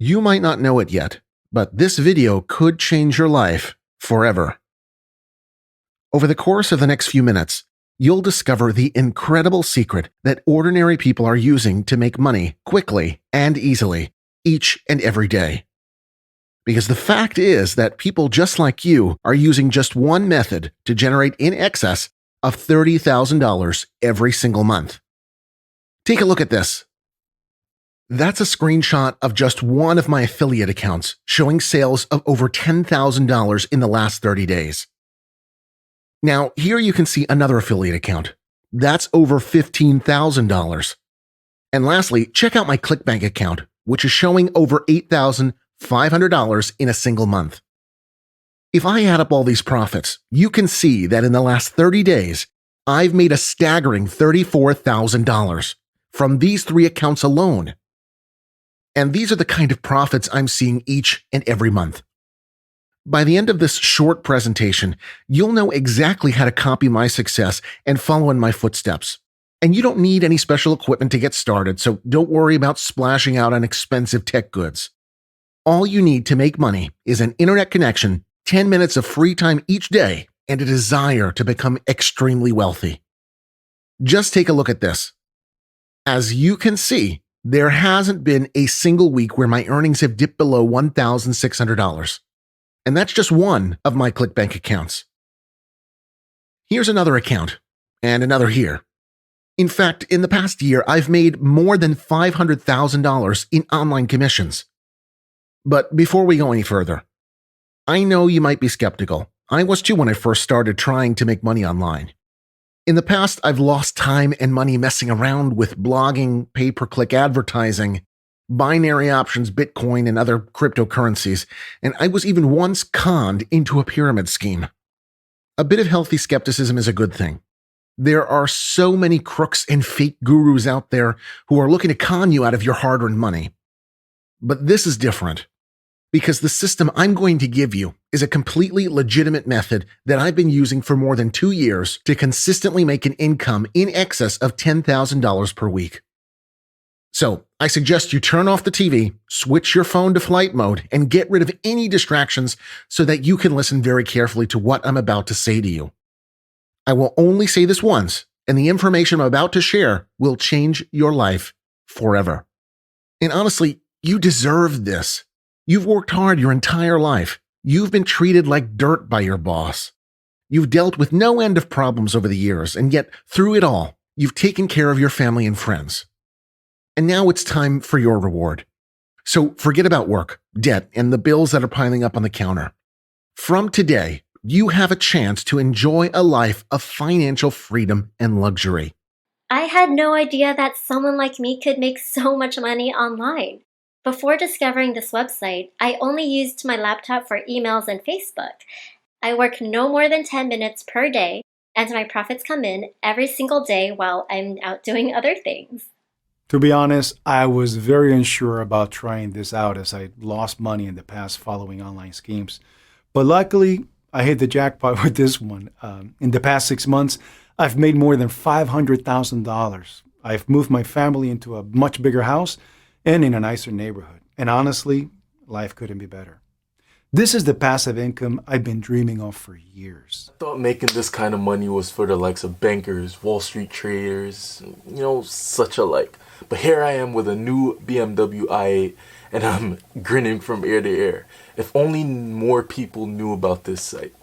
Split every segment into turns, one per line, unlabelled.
You might not know it yet, but this video could change your life forever. Over the course of the next few minutes, you'll discover the incredible secret that ordinary people are using to make money quickly and easily, each and every day. Because the fact is that people just like you are using just one method to generate in excess of $30,000 every single month. Take a look at this. That's a screenshot of just one of my affiliate accounts showing sales of over $10,000 in the last 30 days. Now, here you can see another affiliate account. That's over $15,000. And lastly, check out my ClickBank account, which is showing over $8,500 in a single month. If I add up all these profits, you can see that in the last 30 days, I've made a staggering $34,000 from these three accounts alone. And these are the kind of profits I'm seeing each and every month. By the end of this short presentation, you'll know exactly how to copy my success and follow in my footsteps. And you don't need any special equipment to get started, so don't worry about splashing out on expensive tech goods. All you need to make money is an internet connection, 10 minutes of free time each day, and a desire to become extremely wealthy. Just take a look at this. As you can see, there hasn't been a single week where my earnings have dipped below $1,600. And that's just one of my ClickBank accounts. Here's another account, and another here. In fact, in the past year, I've made more than $500,000 in online commissions. But before we go any further, I know you might be skeptical. I was too when I first started trying to make money online. In the past, I've lost time and money messing around with blogging, pay-per-click advertising, binary options, Bitcoin, and other cryptocurrencies, and I was even once conned into a pyramid scheme. A bit of healthy skepticism is a good thing. There are so many crooks and fake gurus out there who are looking to con you out of your hard-earned money. But this is different, because the system I'm going to give you is a completely legitimate method that I've been using for more than 2 years to consistently make an income in excess of $10,000 per week. So, I suggest you turn off the TV, switch your phone to flight mode, and get rid of any distractions so that you can listen very carefully to what I'm about to say to you. I will only say this once, and the information I'm about to share will change your life forever. And honestly, you deserve this. You've worked hard your entire life. You've been treated like dirt by your boss. You've dealt with no end of problems over the years, and yet through it all, you've taken care of your family and friends. And now it's time for your reward. So forget about work, debt, and the bills that are piling up on the counter. From today, you have a chance to enjoy a life of financial freedom and luxury.
I had no idea that someone like me could make so much money online. Before discovering this website, I only used my laptop for emails and Facebook. I work no more than 10 minutes per day, and my profits come in every single day while I'm out doing other things.
To be honest, I was very unsure about trying this out as I lost money in the past following online schemes. But luckily, I hit the jackpot with this one. In the past 6 months, I've made more than $500,000. I've moved my family into a much bigger house and in a nicer neighborhood. And honestly, life couldn't be better. This is the passive income I've been dreaming of for years.
I thought making this kind of money was for the likes of bankers, Wall Street traders, such alike. But here I am with a new BMW i8 and I'm grinning from ear to ear. If only more people knew about this site.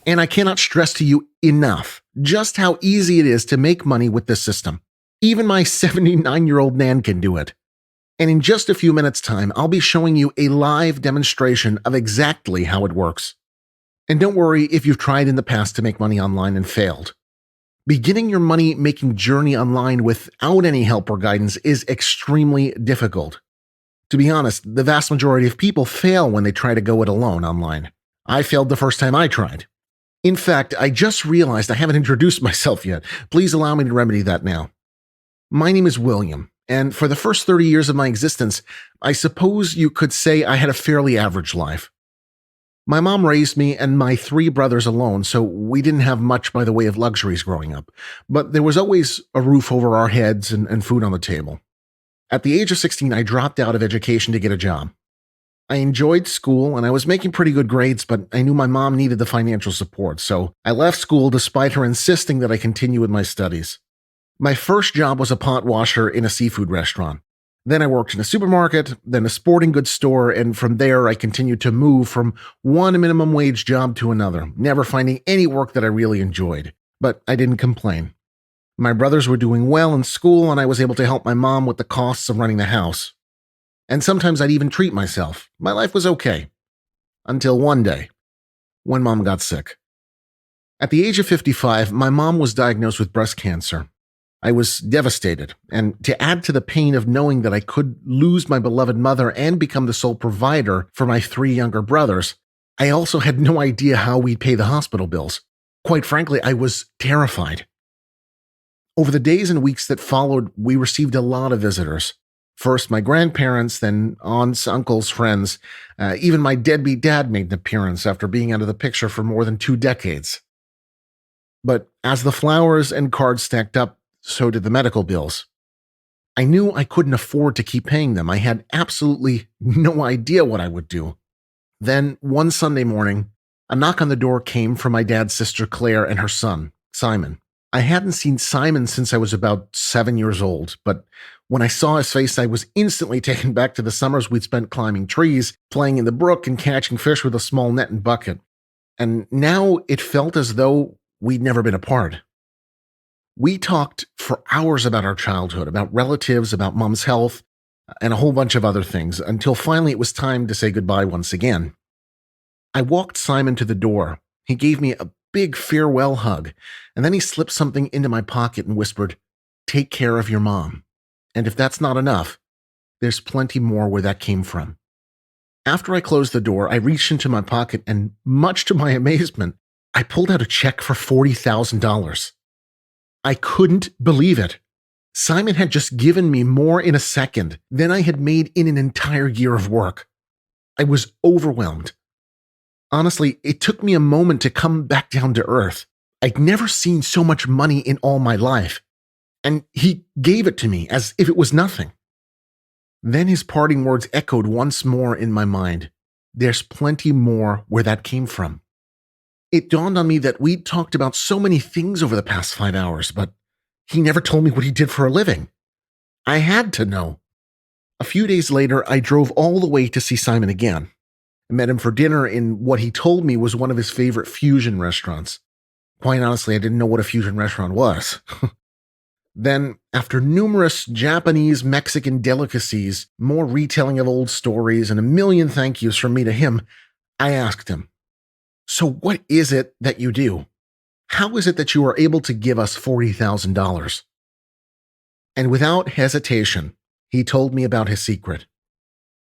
And I cannot stress to you enough just how easy it is to make money with this system. Even my 79-year-old nan can do it. And in just a few minutes' time, I'll be showing you a live demonstration of exactly how it works. And don't worry if you've tried in the past to make money online and failed. Beginning your money-making journey online without any help or guidance is extremely difficult. To be honest, the vast majority of people fail when they try to go it alone online. I failed the first time I tried. In fact, I just realized I haven't introduced myself yet. Please allow me to remedy that now. My name is William. And for the first 30 years of my existence, I suppose you could say I had a fairly average life. My mom raised me and my 3 brothers alone, so we didn't have much by the way of luxuries growing up. But there was always a roof over our heads and food on the table. At the age of 16, I dropped out of education to get a job. I enjoyed school and I was making pretty good grades, but I knew my mom needed the financial support, so I left school despite her insisting that I continue with my studies. My first job was a pot washer in a seafood restaurant. Then I worked in a supermarket, then a sporting goods store, and from there I continued to move from one minimum wage job to another, never finding any work that I really enjoyed. But I didn't complain. My brothers were doing well in school, and I was able to help my mom with the costs of running the house. And sometimes I'd even treat myself. My life was okay. Until one day, when mom got sick. At the age of 55, my mom was diagnosed with breast cancer. I was devastated, and to add to the pain of knowing that I could lose my beloved mother and become the sole provider for my 3 younger brothers, I also had no idea how we'd pay the hospital bills. Quite frankly, I was terrified. Over the days and weeks that followed, we received a lot of visitors. First my grandparents, then aunts, uncles, friends. Even my deadbeat dad made an appearance after being out of the picture for more than 2 decades. But as the flowers and cards stacked up, so did the medical bills. I knew I couldn't afford to keep paying them. I had absolutely no idea what I would do. Then, one Sunday morning, a knock on the door came from my dad's sister Claire and her son, Simon. I hadn't seen Simon since I was about 7 years old, but when I saw his face, I was instantly taken back to the summers we'd spent climbing trees, playing in the brook, and catching fish with a small net and bucket. And now it felt as though we'd never been apart. We talked for hours about our childhood, about relatives, about mom's health, and a whole bunch of other things, until finally it was time to say goodbye once again. I walked Simon to the door. He gave me a big farewell hug, and then he slipped something into my pocket and whispered, "Take care of your mom. And if that's not enough, there's plenty more where that came from." After I closed the door, I reached into my pocket and, much to my amazement, I pulled out a check for $40,000. I couldn't believe it. Simon had just given me more in a second than I had made in an entire year of work. I was overwhelmed. Honestly, it took me a moment to come back down to earth. I'd never seen so much money in all my life. And he gave it to me as if it was nothing. Then his parting words echoed once more in my mind. There's plenty more where that came from. It dawned on me that we'd talked about so many things over the past 5 hours, but he never told me what he did for a living. I had to know. A few days later, I drove all the way to see Simon again. I met him for dinner in what he told me was one of his favorite fusion restaurants. Quite honestly, I didn't know what a fusion restaurant was. Then, after numerous Japanese, Mexican delicacies, more retelling of old stories, and a million thank yous from me to him, I asked him, "So what is it that you do? How is it that you are able to give us $40,000? And without hesitation, he told me about his secret.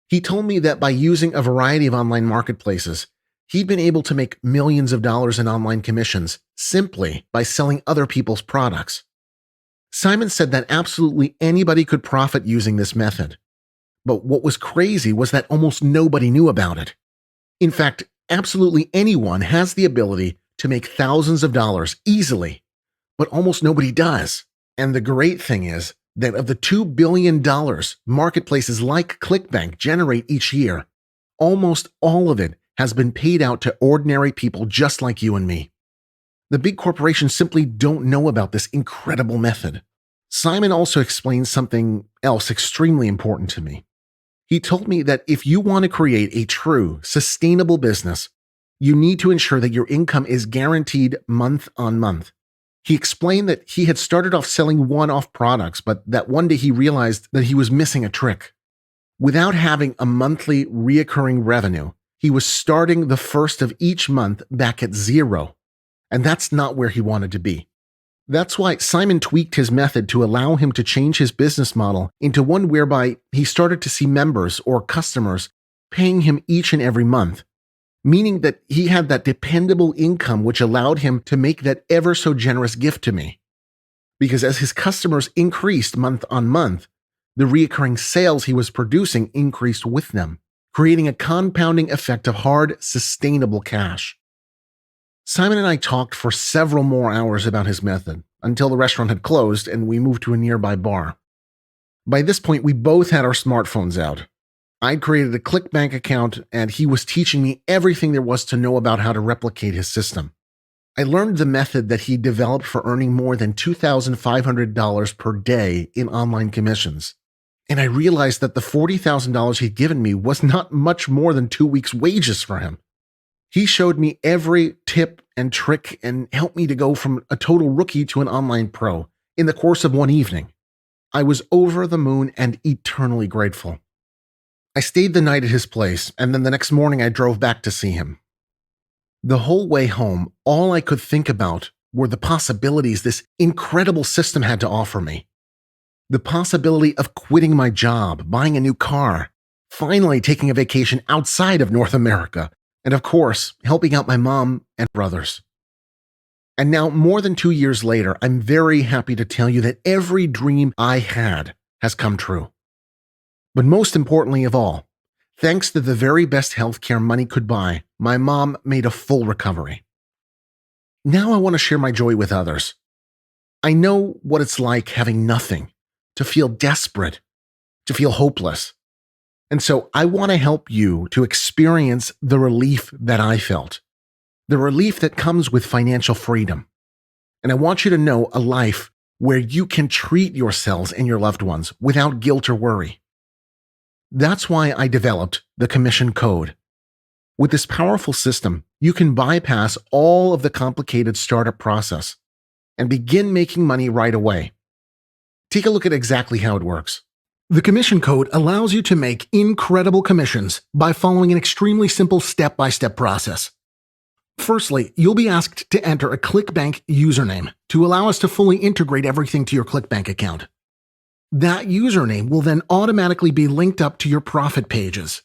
He told me that by using a variety of online marketplaces, he'd been able to make millions of dollars in online commissions simply by selling other people's products. Simon said that absolutely anybody could profit using this method. But what was crazy was that almost nobody knew about it. In fact, absolutely anyone has the ability to make thousands of dollars easily, but almost nobody does. And the great thing is that of the $2 billion marketplaces like ClickBank generate each year, almost all of it has been paid out to ordinary people just like you and me. The big corporations simply don't know about this incredible method. Simon also explained something else extremely important to me. He told me that if you want to create a true, sustainable business, you need to ensure that your income is guaranteed month on month. He explained that he had started off selling one-off products, but that one day he realized that he was missing a trick. Without having a monthly reoccurring revenue, he was starting the first of each month back at zero. And that's not where he wanted to be. That's why Simon tweaked his method to allow him to change his business model into one whereby he started to see members or customers paying him each and every month, meaning that he had that dependable income which allowed him to make that ever so generous gift to me. Because as his customers increased month on month, the recurring sales he was producing increased with them, creating a compounding effect of hard, sustainable cash. Simon and I talked for several more hours about his method, until the restaurant had closed and we moved to a nearby bar. By this point, we both had our smartphones out. I'd created a clickbank account, and he was teaching me everything there was to know about how to replicate his system. I learned the method that he developed for earning more than $2,500 per day in online commissions. And I realized that the $40,000 he'd given me was not much more than 2 weeks' wages for him. He showed me every tip and trick and helped me to go from a total rookie to an online pro in the course of one evening. I was over the moon and eternally grateful. I stayed the night at his place, and then the next morning I drove back to see him. The whole way home, all I could think about were the possibilities this incredible system had to offer me. The possibility of quitting my job, buying a new car, finally taking a vacation outside of North America, and of course, helping out my mom and brothers. And now, more than 2 years later, I'm very happy to tell you that every dream I had has come true. But most importantly of all, thanks to the very best healthcare money could buy, my mom made a full recovery. Now I want to share my joy with others. I know what it's like having nothing, to feel desperate, to feel hopeless. And so I want to help you to experience the relief that I felt, the relief that comes with financial freedom. And I want you to know a life where you can treat yourselves and your loved ones without guilt or worry. That's why I developed the commission code. With this powerful system, you can bypass all of the complicated startup process and begin making money right away. Take a look at exactly how it works. The commission code allows you to make incredible commissions by following an extremely simple step-by-step process. Firstly, you'll be asked to enter a ClickBank username to allow us to fully integrate everything to your ClickBank account. That username will then automatically be linked up to your profit pages,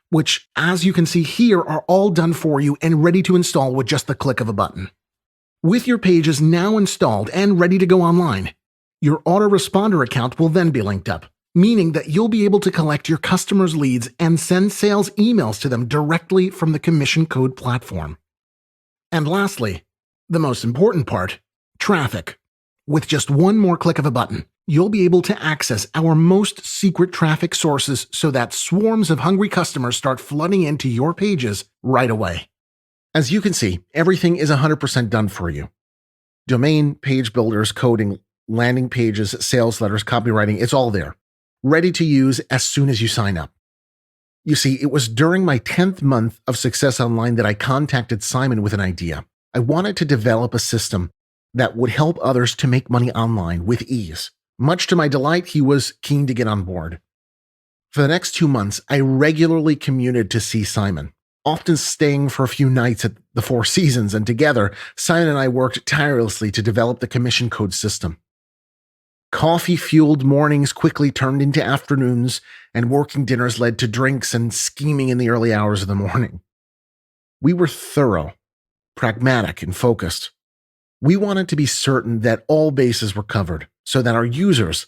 which, as you can see here, are all done for you and ready to install with just the click of a button. With your pages now installed and ready to go online, your autoresponder account will then be linked up, meaning that you'll be able to collect your customers' leads and send sales emails to them directly from the commission code platform. And lastly, the most important part, traffic. With just one more click of a button, you'll be able to access our most secret traffic sources so that swarms of hungry customers start flooding into your pages right away. As you can see, everything is 100% done for you. Domain, page builders, coding, landing pages, sales letters, copywriting, it's all there, ready to use as soon as you sign up. You see, it was during my 10th month of Success Online that I contacted Simon with an idea. I wanted to develop a system that would help others to make money online with ease. Much to my delight, he was keen to get on board. For the next 2 months, I regularly commuted to see Simon, often staying for a few nights at the Four Seasons, and together, Simon and I worked tirelessly to develop the commission code system. Coffee-fueled mornings quickly turned into afternoons, and working dinners led to drinks and scheming in the early hours of the morning. We were thorough, pragmatic, and focused. We wanted to be certain that all bases were covered so that our users,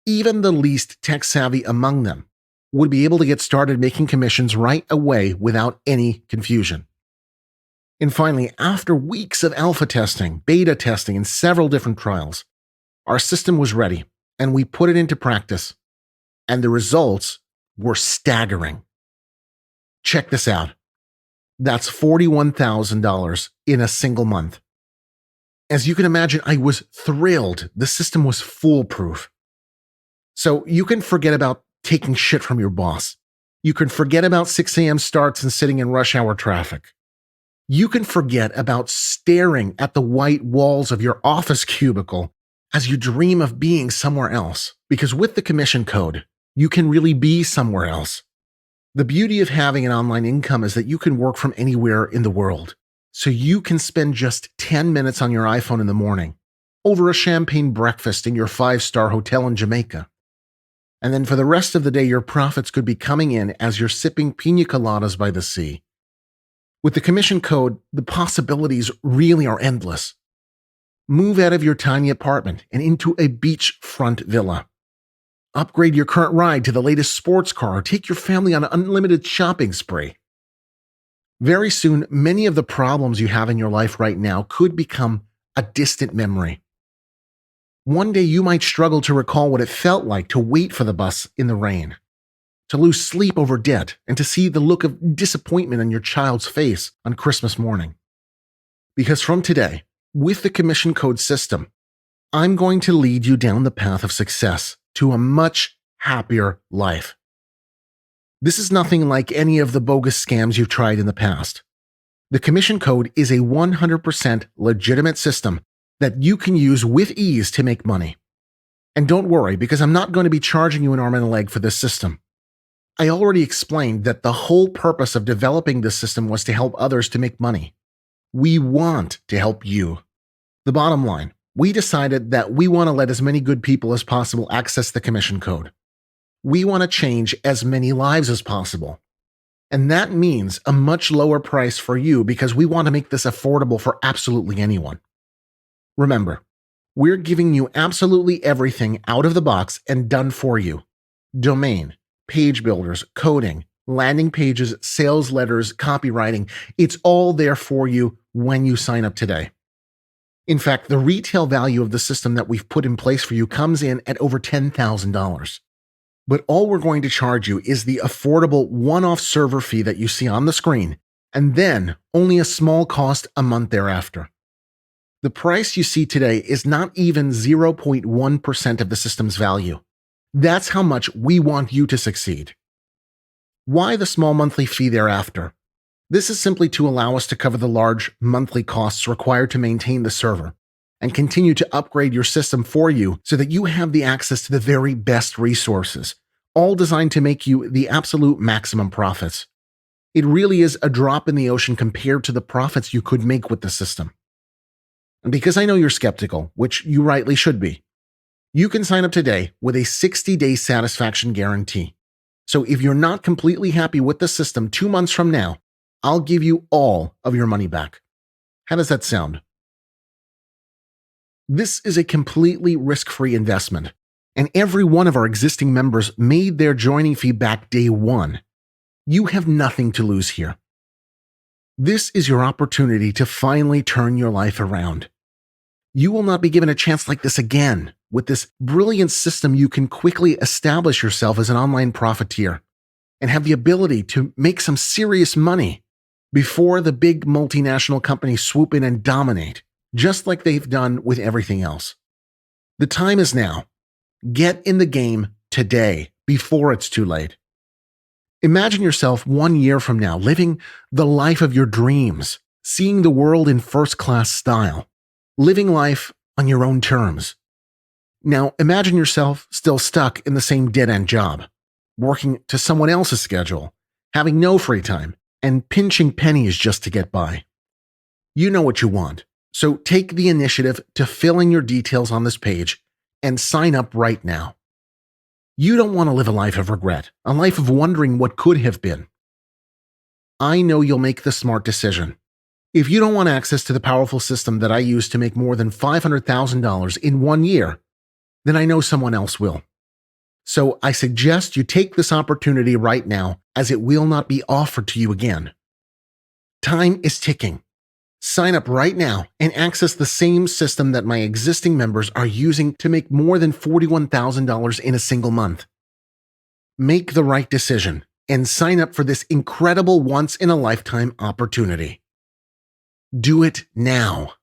even the least tech-savvy among them, would be able to get started making commissions right away without any confusion. And finally, after weeks of alpha testing, beta testing, and several different trials, our system was ready, and we put it into practice, and the results were staggering. Check this out. That's $41,000 in a single month. As you can imagine, I was thrilled. The system was foolproof. So you can forget about taking shit from your boss. You can forget about 6 a.m. starts and sitting in rush hour traffic. You can forget about staring at the white walls of your office cubicle as you dream of being somewhere else. Because with the commission code, you can really be somewhere else. The beauty of having an online income is that you can work from anywhere in the world. So you can spend just 10 minutes on your iPhone in the morning, over a champagne breakfast in your 5-star hotel in Jamaica. And then for the rest of the day, your profits could be coming in as you're sipping pina coladas by the sea. With the commission code, the possibilities really are endless. Move out of your tiny apartment and into a beachfront villa. Upgrade your current ride to the latest sports car or take your family on an unlimited shopping spree. Very soon, many of the problems you have in your life right now could become a distant memory. One day you might struggle to recall what it felt like to wait for the bus in the rain, to lose sleep over debt, and to see the look of disappointment on your child's face on Christmas morning. Because from today, with the commission code system, I'm going to lead you down the path of success to a much happier life. This is nothing like any of the bogus scams you've tried in the past. The commission code is a 100% legitimate system that you can use with ease to make money. And don't worry, because I'm not going to be charging you an arm and a leg for this system. I already explained that the whole purpose of developing this system was to help others to make money. We want to help you. The bottom line, we decided that we want to let as many good people as possible access the commission code. We want to change as many lives as possible. And that means a much lower price for you because we want to make this affordable for absolutely anyone. Remember, we're giving you absolutely everything out of the box and done for you. Domain, page builders, coding, landing pages, sales letters, copywriting, it's all there for you when you sign up today. In fact, the retail value of the system that we've put in place for you comes in at over $10,000. But all we're going to charge you is the affordable one-off server fee that you see on the screen, and then only a small cost a month thereafter. The price you see today is not even 0.1% of the system's value. That's how much we want you to succeed. Why the small monthly fee thereafter? This is simply to allow us to cover the large monthly costs required to maintain the server and continue to upgrade your system for you so that you have the access to the very best resources, all designed to make you the absolute maximum profits. It really is a drop in the ocean compared to the profits you could make with the system. And because I know you're skeptical, which you rightly should be, you can sign up today with a 60-day satisfaction guarantee. So if you're not completely happy with the system 2 months from now, I'll give you all of your money back. How does that sound? This is a completely risk-free investment, and every one of our existing members made their joining fee back day one. You have nothing to lose here. This is your opportunity to finally turn your life around. You will not be given a chance like this again. With this brilliant system, you can quickly establish yourself as an online profiteer and have the ability to make some serious money before the big multinational companies swoop in and dominate, just like they've done with everything else. The time is now. Get in the game today, before it's too late. Imagine yourself 1 year from now living the life of your dreams, seeing the world in first-class style, living life on your own terms. Now, imagine yourself still stuck in the same dead-end job, working to someone else's schedule, having no free time, and pinching pennies just to get by. You know what you want, so take the initiative to fill in your details on this page and sign up right now. You don't want to live a life of regret, a life of wondering what could have been. I know you'll make the smart decision. If you don't want access to the powerful system that I use to make more than $500,000 in 1 year, then I know someone else will. So I suggest you take this opportunity right now, as it will not be offered to you again. Time is ticking. Sign up right now and access the same system that my existing members are using to make more than $41,000 in a single month. Make the right decision and sign up for this incredible once-in-a-lifetime opportunity. Do it now.